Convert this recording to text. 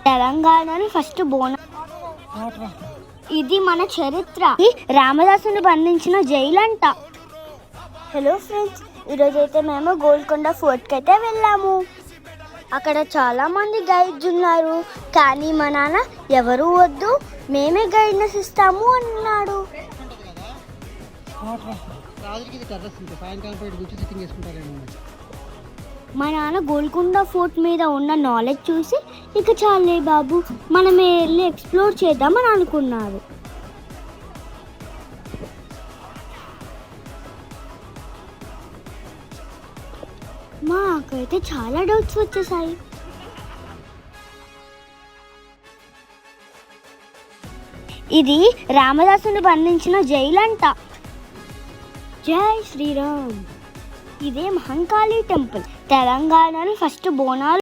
తెలంగాణలో ఫస్ట్ బోనం. ఇది మన చరిత్ర. రామదాసుని బంధించిన జైలు అంట. హలో ఫ్రెండ్స్, ఈరోజు అయితే మేము గోల్కొండ ఫోర్ట్కి అయితే వెళ్ళాము. అక్కడ చాలా మంది గైడ్స్ ఉన్నారు, కానీ మా నాన్న ఎవరు వద్దు, మేమే గైడ్నెస్ ఇస్తాము అన్నాడు. మా నాన్న గోల్కొండ ఫోర్ట్ మీద ఉన్న నాలెడ్జ్ చూసి ఇక చాలే బాబు మనమే వెళ్ళి ఎక్స్ప్లోర్ చేద్దామని అనుకున్నారు. మాకైతే చాలా డౌట్స్ వచ్చేసాయి. ఇది రామదాసుని బంధించిన జైలు అంట. జై శ్రీరామ్. ఇదే మహంకాళి టెంపుల్. తెలంగాణలో ఫస్ట్ బోనాలు